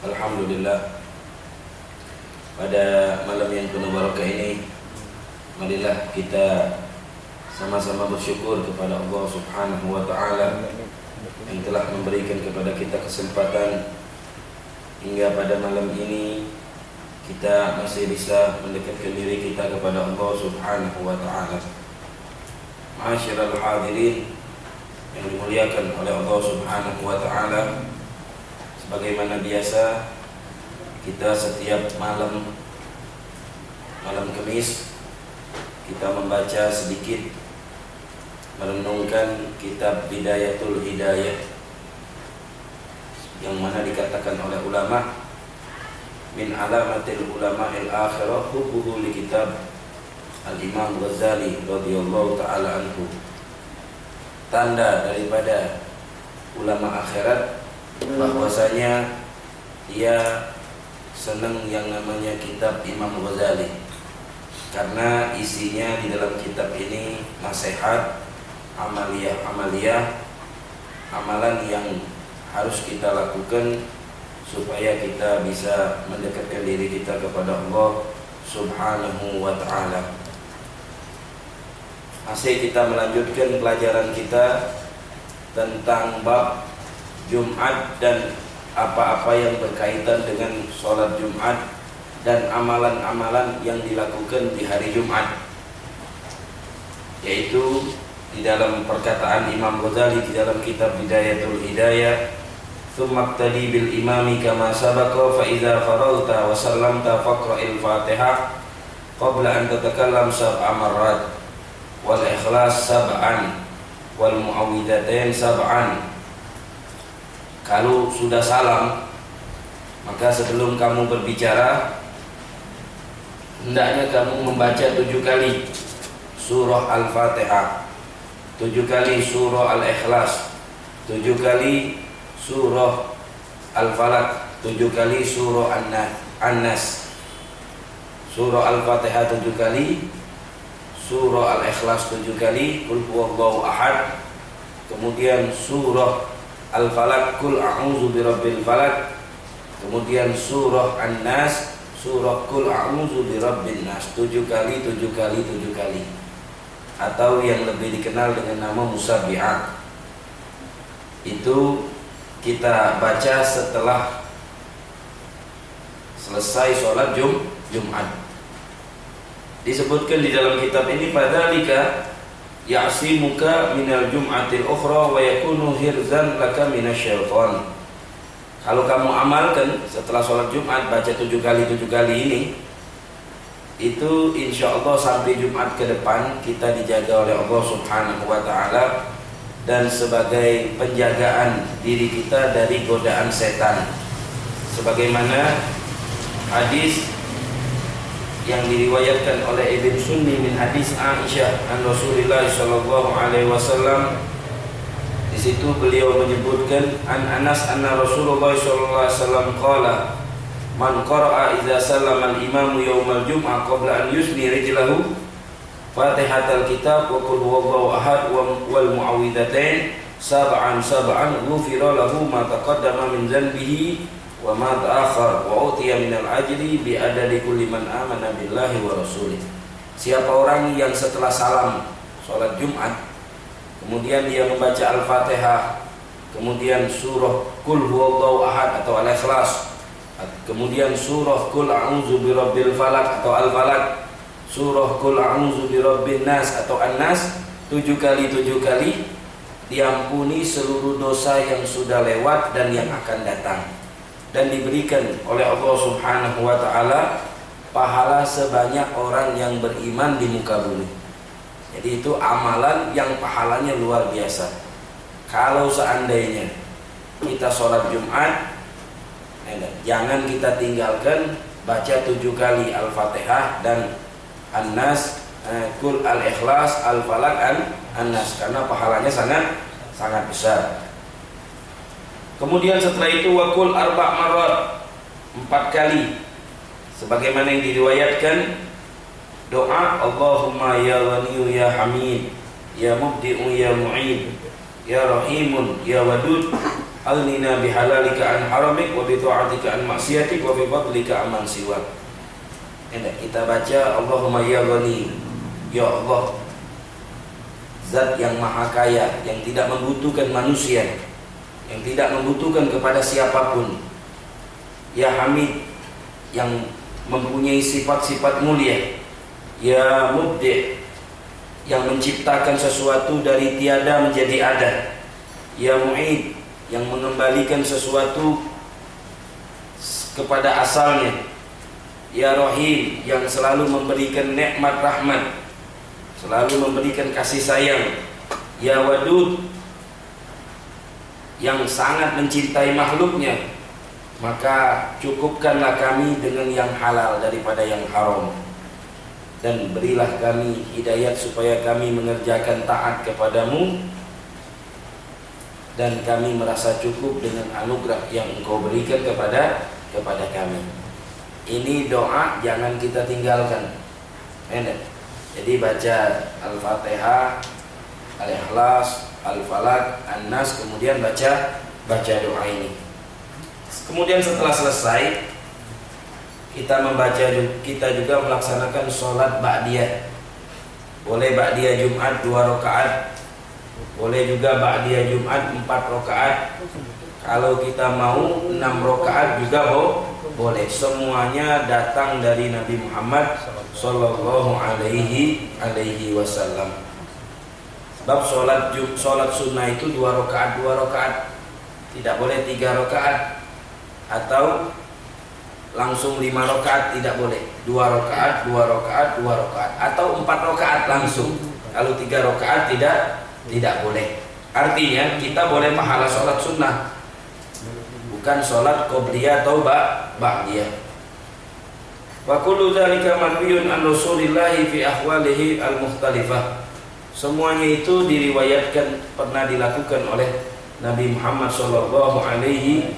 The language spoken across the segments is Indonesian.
Alhamdulillah, pada malam yang penuh barakah ini, marilah kita sama-sama bersyukur kepada Allah Subhanahu wa Ta'ala yang telah memberikan kepada kita kesempatan hingga pada malam ini kita masih bisa mendekatkan diri kita kepada Allah Subhanahu wa Ta'ala. Ma'asyiral hadirin yang dimuliakan oleh Allah Subhanahu wa Ta'ala, sebagaimana biasa kita setiap malam Kamis kita membaca sedikit, merenungkan kitab Bidayatul Hidayah yang mana dikatakan oleh ulama, min alamatil ulama'il akhirah hubbuhu li kitab Al-Imam Ghazali radhiyallahu ta'ala anhu. Tanda daripada ulama akhirat bahwasanya dia senang yang namanya kitab Imam Ghazali, karena isinya di dalam kitab ini nasihat, amaliyah, amalan yang harus kita lakukan supaya kita bisa mendekatkan diri kita kepada Allah Subhanahu wa Ta'ala. Masih kita melanjutkan pelajaran kita tentang bab Jumat dan apa-apa yang berkaitan dengan sholat Jumat dan amalan-amalan yang dilakukan di hari Jumat, yaitu di dalam perkataan Imam Ghazali di dalam kitab Bidayatul Hidayah, "Tsumma iqtadi bil imami kama sabaqa fa idza faragta wa sallamta faqra'il Fatihah qabla an tatakallam sab'a marrat wal ikhlas sab'an wal mu'awwidhatain sab'an." Kalau sudah salam, maka sebelum kamu berbicara hendaknya kamu membaca 7 kali surah Al-Fatihah, 7 kali surah Al-Ikhlas, 7 kali surah Al-Falaq, 7 kali surah An-Nas. Surah Al-Fatihah 7 kali, surah Al-Ikhlas 7 kali, Qul huwallahu ahad, kemudian surah Al-Falaq, Qul a'udzu birabbil falaq, kemudian surah An-Nas, surah Qul a'udzu birabbin nas, 7 kali, 7 kali, 7 kali, atau yang lebih dikenal dengan nama Musabbihat. Itu kita baca setelah selesai sholat Jumat. Disebutkan di dalam kitab ini, "Fadzalika ya'simuka minal jum'atil ukhra wa yakunu hirzan laka minasyaitan." Kalau kamu amalkan setelah sholat Jumat baca 7 kali ini, itu insya Allah sampai Jumat ke depan kita dijaga oleh Allah Subhanahu wa Ta'ala, dan sebagai penjagaan diri kita dari godaan setan, sebagaimana hadis yang diriwayatkan oleh Ibn Sunni min hadis Aisyah an Rasulullah sallallahu alaihi wasallam. Di situ beliau menyebutkan an Anas anna Rasulullah sallallahu alaihi wasallam qala, "Man qara'a idza sallama al-imamu yaumal jum'ah qabla an yusni rijlahu Fatihatal kitab wa qul huwallahu ahad wal mu'awwidhatain sab'an ghufira lahu ma taqaddama min dhanbihi wa ma ta'akhkhar wa utiya minal ajri bi adadi kulli man amana billahi wa rasulih." Siapa orang yang setelah salam sholat Jumat kemudian dia membaca Al-Fatihah, kemudian surah Qul huwallahu ahad atau Al-Ikhlas, kemudian surah Qul a'udzu birabbil falaq atau Al-Falaq, surah Qul a'udzu birabbin nas atau An-Nas, 7 kali, diampuni seluruh dosa yang sudah lewat dan yang akan datang, dan diberikan oleh Allah Subhanahu wa Ta'ala pahala sebanyak orang yang beriman di muka bumi. Jadi itu amalan yang pahalanya luar biasa. Kalau seandainya kita sholat Jumat, jangan kita tinggalkan baca 7 kali Al-Fatihah dan An-Nas, Qul Al-Ikhlas, Al-Falaq, An-Nas, karena pahalanya sangat besar. Kemudian setelah itu wakul 4 marrat, 4 kali, sebagaimana yang diriwayatkan doa Allahumma ya Ghaniyu ya Hamid ya Mubdi'u ya Mu'id ya Rahimun ya Wadud aghnina bihalalika an haramik wa bi ta'atika an maksiatik wa bi fadlika amman siwak. Kita baca Allahumma ya Ghani, ya Allah Zat yang maha kaya, yang tidak membutuhkan manusia, yang tidak membutuhkan kepada siapapun. Ya Hamid, yang mempunyai sifat-sifat mulia. Ya Mubdi', yang menciptakan sesuatu dari tiada menjadi ada. Ya Mu'id, yang mengembalikan sesuatu kepada asalnya. Ya Rahim, yang selalu memberikan nikmat rahmat, selalu memberikan kasih sayang. Ya Wadud, yang sangat mencintai makhluknya. Maka cukupkanlah kami dengan yang halal daripada yang haram, dan berilah kami hidayat supaya kami mengerjakan taat kepadamu, dan kami merasa cukup dengan anugerah yang Engkau berikan kepada kami. Ini doa jangan kita tinggalkan. Jadi baca Al-Fatihah, Al-Ikhlas, Al-Falaq, An-Nas, kemudian baca doa ini. Kemudian setelah selesai kita juga melaksanakan sholat ba'diyah. Boleh ba'diyah Jumat 2 rakaat, boleh juga ba'diyah Jumat 4 rakaat. Kalau kita mau 6 rakaat juga boleh. Semuanya datang dari Nabi Muhammad sallallahu alaihi wasallam. Sebab sholat sunnah itu 2 rakaat. Tidak boleh 3 rakaat atau langsung 5 rakaat, tidak boleh. 2 rakaat atau 4 rakaat langsung. Kalau 3 rakaat tidak boleh. Artinya kita boleh pahala sholat sunnah, bukan sholat qobliyah atau ba'diyah. Wa kullu dzalika marwiyun an Rasulillah fi ahwalihi al-mukhtalifah. Semuanya itu diriwayatkan pernah dilakukan oleh Nabi Muhammad sallallahu alaihi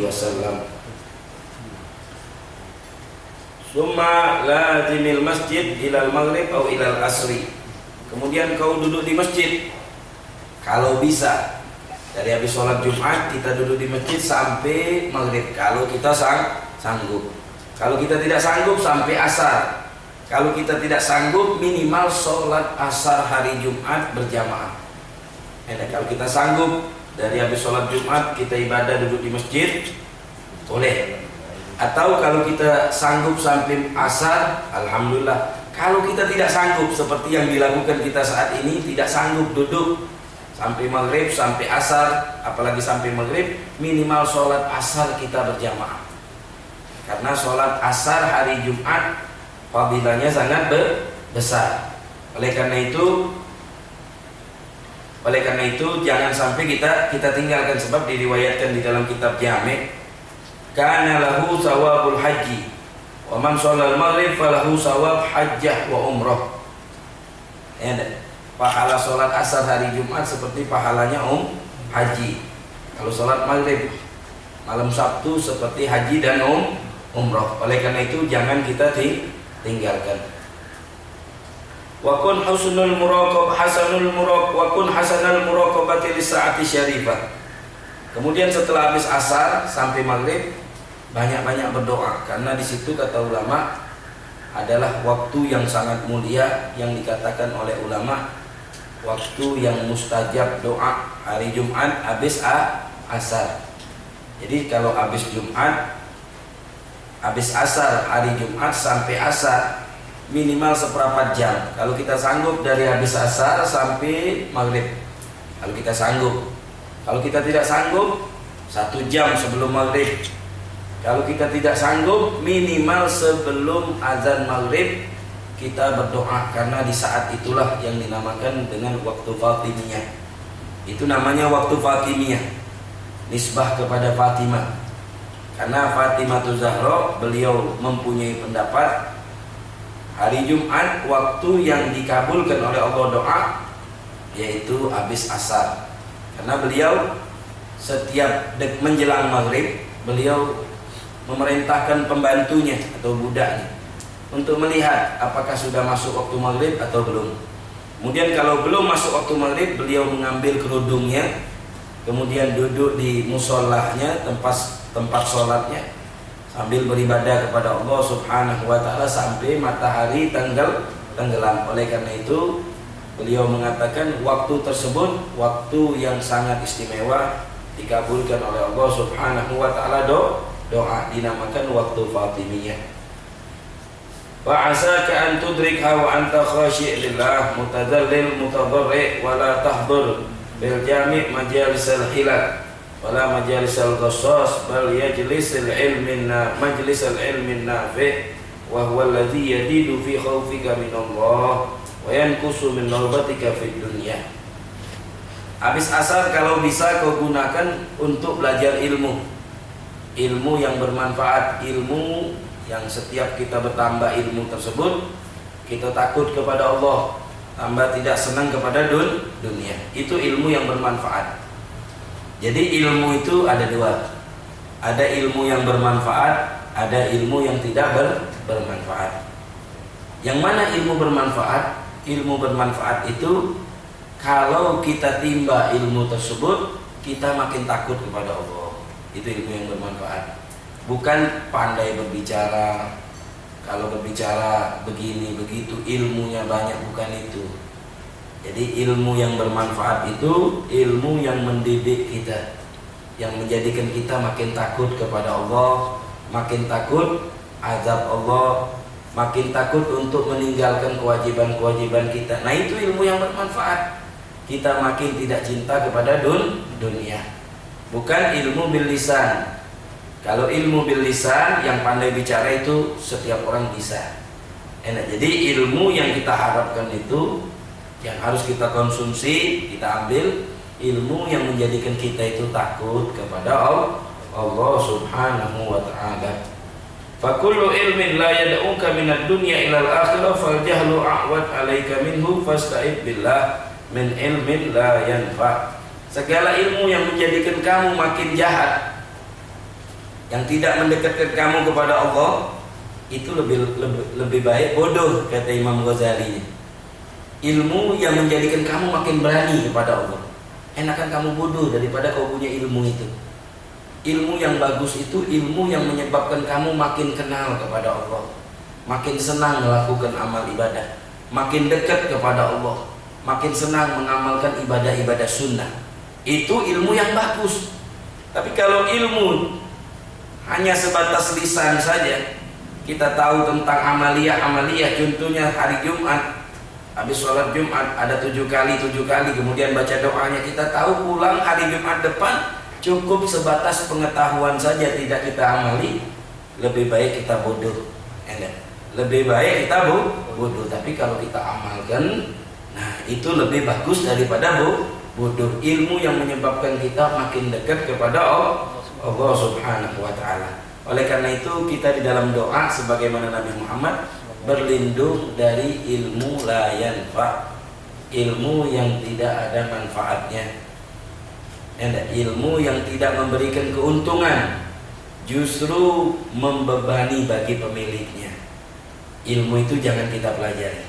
wasallam. Summa lazimil masjid ilal maghrib atau ilal asri. Kemudian kau duduk di masjid. Kalau bisa, dari habis sholat Jumat kita duduk di masjid sampai maghrib. Kalau kita sanggup. Kalau kita tidak sanggup sampai asar. Kalau kita tidak sanggup minimal sholat asar hari Jumat berjamaah. Kalau kita sanggup dari habis sholat Jumat kita ibadah duduk di masjid, boleh. Atau kalau kita sanggup sampai asar, alhamdulillah. Kalau kita tidak sanggup seperti yang dilakukan kita saat ini, tidak sanggup duduk sampai maghrib, sampai asar, apalagi sampai maghrib, minimal sholat asar kita berjamaah. Karena sholat asar hari Jumat fadilahnya sangat besar. Oleh karena itu jangan sampai kita tinggalkan, sebab diriwayatkan di dalam kitab Jami', kana lahu sawabul haji wa man sholal maghrib falahu sawab hajjah wa umrah. Pahala sholat asar hari Jumat seperti pahalanya haji. Kalau sholat maghrib malam Sabtu seperti haji dan umrah. Oleh karena itu jangan kita tinggalkan. Wa kun hasanul muraqabati lis-saati syarifah. Kemudian setelah habis asar sampai maghrib banyak-banyak berdoa, karena di situ kata ulama adalah waktu yang sangat mulia, yang dikatakan oleh ulama waktu yang mustajab doa hari Jumat habis asar. Jadi kalau habis Jumat, habis asar hari Jumat sampai asar minimal seperempat jam. Kalau kita sanggup dari habis asar sampai maghrib, kalau kita sanggup. Kalau kita tidak sanggup 1 jam sebelum maghrib. Kalau kita tidak sanggup minimal sebelum azan maghrib kita berdoa, karena di saat itulah yang dinamakan dengan waktu Fatimiyah. Itu namanya waktu Fatimiyah, nisbah kepada Fatimah. Karena Fatimah Zahra beliau mempunyai pendapat hari Jumat waktu yang dikabulkan oleh Allah doa yaitu habis asar. Karena beliau setiap menjelang maghrib beliau memerintahkan pembantunya atau budaknya untuk melihat apakah sudah masuk waktu maghrib atau belum. Kemudian kalau belum masuk waktu maghrib, beliau mengambil kerudungnya, kemudian duduk di musolahnya, tempat sholatnya, sambil beribadah kepada Allah Subhanahu wa ta'ala sampai matahari tenggelam. Oleh karena itu beliau mengatakan waktu tersebut waktu yang sangat istimewa, dikabulkan oleh Allah Subhanahu wa ta'ala doa, dinamakan waktu Fatimiyah. Wa asaka an tudrikha wa anta khashi' lillah mutadallil mutadarri' wa la tahdur bil jami' majalisal hilal wala majalisal ghassas bal yajlisul ilmin majlisal ilmin nafi' wa huwa alladhi yadidu fi khawfika min Allah wa yankusu min nawbatika fid dunya. Habis asar kalau bisa kau gunakan untuk belajar ilmu yang bermanfaat, ilmu yang setiap kita bertambah ilmu tersebut kita takut kepada Allah, tambah tidak senang kepada dunia. Itu ilmu yang bermanfaat. Jadi ilmu itu ada dua, ada ilmu yang bermanfaat, ada ilmu yang tidak bermanfaat. Yang mana ilmu bermanfaat? Ilmu bermanfaat itu kalau kita timba ilmu tersebut kita makin takut kepada Allah. Itu ilmu yang bermanfaat. Bukan pandai berbicara, kalau berbicara begini begitu ilmunya banyak, bukan itu. Jadi ilmu yang bermanfaat itu ilmu yang mendidik kita, yang menjadikan kita makin takut kepada Allah, makin takut azab Allah, makin takut untuk meninggalkan kewajiban-kewajiban kita. Nah itu ilmu yang bermanfaat. Kita makin tidak cinta kepada dunia. Bukan ilmu bil lisan. Kalau ilmu bil lisan yang pandai bicara itu setiap orang bisa. Enak. Jadi ilmu yang kita harapkan itu yang harus kita konsumsi, kita ambil ilmu yang menjadikan kita itu takut kepada Allah Subhanahu wa ta'ala. Fa kullu ilmin la yad'uka minad dunya ila al-akhirah fal jahlu a'wad 'alaika minhu fasta'id billah min ilmin la yanfa. Segala ilmu yang menjadikan kamu makin jahat, yang tidak mendekatkan kamu kepada Allah, itu lebih baik bodoh, kata Imam Ghazali. Ilmu yang menjadikan kamu makin berani kepada Allah, enakan kamu bodoh daripada kau punya ilmu itu. Ilmu yang bagus itu ilmu yang menyebabkan kamu makin kenal kepada Allah, makin senang melakukan amal ibadah, makin dekat kepada Allah, makin senang mengamalkan ibadah-ibadah sunnah. Itu ilmu yang bagus. Tapi kalau ilmu hanya sebatas lisan saja, kita tahu tentang amaliyah, contohnya hari Jumat, habis sholat Jumat ada 7 kali, kemudian baca doanya, kita tahu pulang hari Jumat depan, cukup sebatas pengetahuan saja tidak kita amali, lebih baik kita bodoh. Lebih baik kita bodoh. Tapi kalau kita amalkan, nah itu lebih bagus daripada bodoh. Ilmu yang menyebabkan kita makin dekat kepada Allah Subhanahu wa ta'ala. Oleh karena itu kita di dalam doa sebagaimana Nabi Muhammad berlindung dari ilmu la yanfa, ilmu yang tidak ada manfaatnya, ilmu yang tidak memberikan keuntungan, justru membebani bagi pemiliknya. Ilmu itu jangan kita pelajari.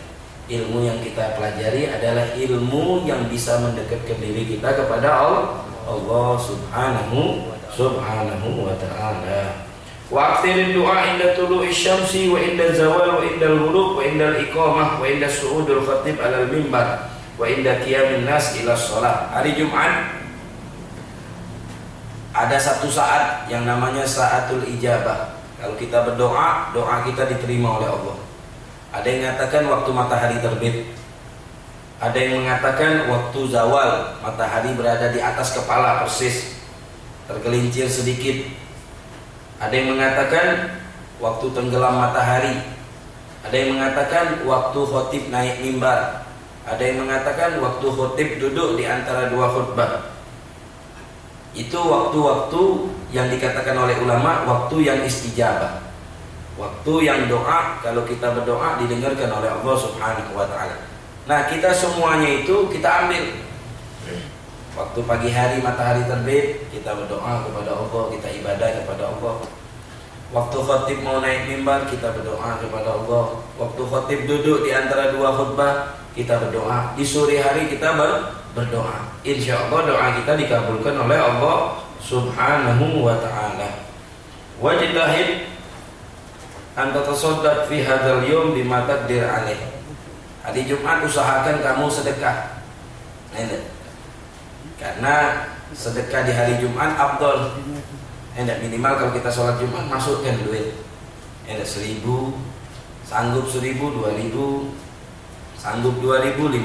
Ilmu yang kita pelajari adalah ilmu yang bisa mendekatkan diri kita kepada Allah Subhanahu wa ta'ala. Wa aktsirid du'a inda tulu'i syamsi wa inda zawal wa inda al-ghurub wa inda al-iqamah wa inda su'udul khatib 'alal mimbar wa inda qiyamin nas ila shalah. Hari Jumat ada satu saat yang namanya saatul ijabah. Kalau kita berdoa, doa kita diterima oleh Allah. Ada yang mengatakan waktu matahari terbit, ada yang mengatakan waktu zawal, matahari berada di atas kepala persis, tergelincir sedikit. Ada yang mengatakan waktu tenggelam matahari. Ada yang mengatakan waktu khotib naik mimbar. Ada yang mengatakan waktu khotib duduk di antara dua khutbah. Itu waktu-waktu yang dikatakan oleh ulama waktu yang istijabah, waktu yang doa, kalau kita berdoa didengarkan oleh Allah Subhanahu wa ta'ala. Nah kita semuanya itu kita ambil. Waktu pagi hari matahari terbit, kita berdoa kepada Allah, kita ibadah kepada Allah. Waktu khatib mau naik mimbar, kita berdoa kepada Allah. Waktu khatib duduk di antara dua khutbah, kita berdoa. Di sore hari kita berdoa. Insya Allah doa kita dikabulkan oleh Allah Subhanahu wa ta'ala. Wajtahid an tatasaddaq fi hadzal yawm bima taqdir alaih. Hari Jumat usahakan kamu sedekah. Karena sedekah di hari Jumat afdal. Minimal kalau kita sholat Jumat masukkan duit. 1.000, sanggup 1.000, 2.000, sanggup 2.000, 5.000,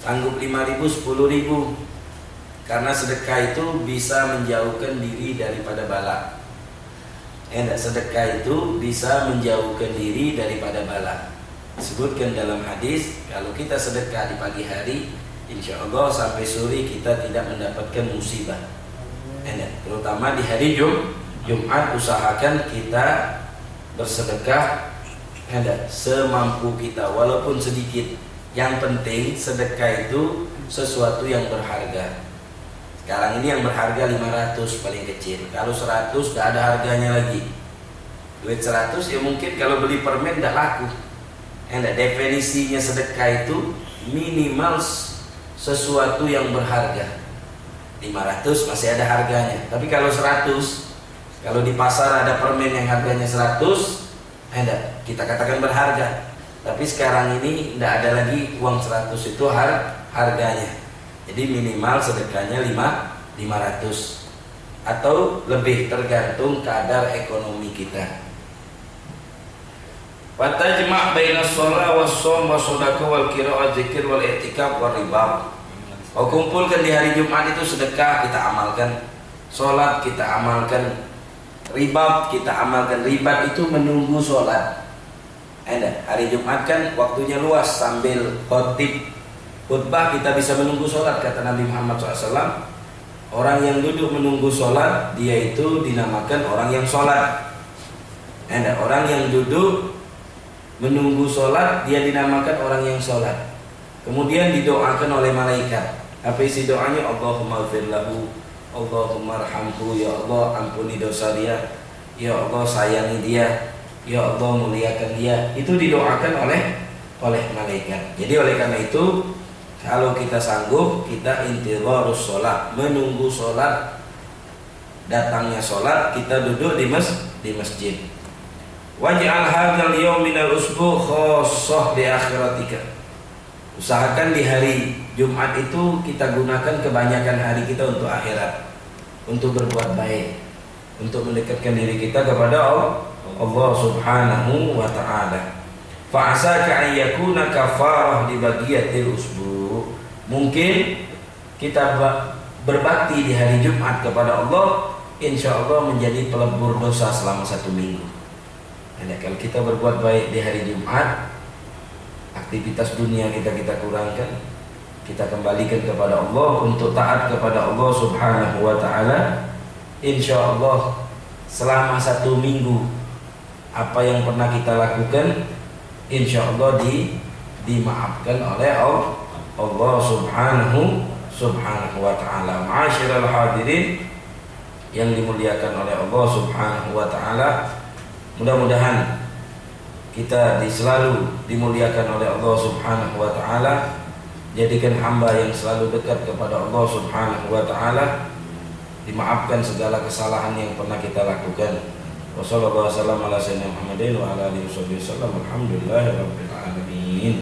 sanggup 5.000, 10.000. Karena sedekah itu bisa menjauhkan diri daripada bala. Sedekah itu bisa menjauhkan diri daripada bala. Disebutkan dalam hadis, kalau kita sedekah di pagi hari, insya Allah sampai sore kita tidak mendapatkan musibah. Terutama di hari Jumat, usahakan kita bersedekah semampu kita, walaupun sedikit. Yang penting sedekah itu sesuatu yang berharga. Sekarang ini yang berharga 500 paling kecil. Kalau 100 tidak ada harganya lagi. Duit 100 ya mungkin kalau beli permen tidak laku. Definisinya sedekah itu minimal sesuatu yang berharga. 500 masih ada harganya. Tapi kalau 100, kalau di pasar ada permen yang harganya 100, kita katakan berharga. Tapi sekarang ini tidak ada lagi uang 100 itu harganya. Jadi minimal sedekahnya 500 atau lebih, tergantung kadar ekonomi kita. Fatajma' baina shalah was shaum was sedekah wal qira'ah dzikir wal i'tikaf wal riba. Kau kumpulkan di hari Jumat itu sedekah kita amalkan, salat kita amalkan, riba kita amalkan. Riba itu menunggu salat. Hari Jumat kan waktunya luas, sambil khutbah kita bisa menunggu sholat. Kata Nabi Muhammad SAW, orang yang duduk menunggu sholat, dia itu dinamakan orang yang sholat. Orang yang duduk menunggu sholat, dia dinamakan orang yang sholat. Kemudian didoakan oleh malaikat. Apa isi doanya? Allahumma ighfir lahu, Allahumma arhamhu, ya Allah ampuni dosa dia, ya Allah sayangi dia, ya Allah muliakan dia. Itu didoakan oleh malaikat. Jadi oleh karena itu, kalau kita sanggup, kita intidharus sholat, menunggu sholat, datangnya sholat, kita duduk di masjid. Waj'al hadzal yaum minal usbu' khassah di akhiratika. Usahakan di hari Jumat itu kita gunakan kebanyakan hari kita untuk akhirat, untuk berbuat baik, untuk mendekatkan diri kita kepada Allah Subhanahu wa ta'ala. Fa'asaka an yakuna kafarah di bagiyatil usbu. Mungkin kita berbakti di hari Jumat kepada Allah, insya Allah menjadi pelebur dosa selama 1 minggu. Kalau kita berbuat baik di hari Jumat, aktivitas dunia kita kurangkan, kita kembalikan kepada Allah untuk taat kepada Allah Subhanahu wa ta'ala, insya Allah selama 1 minggu apa yang pernah kita lakukan insya Allah dimaafkan oleh Allah Subhanahu wa ta'ala. Ma'asyiral hadirin yang dimuliakan oleh Allah Subhanahu wa ta'ala, mudah-mudahan kita selalu dimuliakan oleh Allah Subhanahu wa ta'ala. Jadikan hamba yang selalu dekat kepada Allah Subhanahu wa ta'ala, dimaafkan segala kesalahan yang pernah kita lakukan. Wassallallahu wasallam ala sayyidina Muhammadin wa ala alihi wasallam. Alhamdulillahirabbil alamin.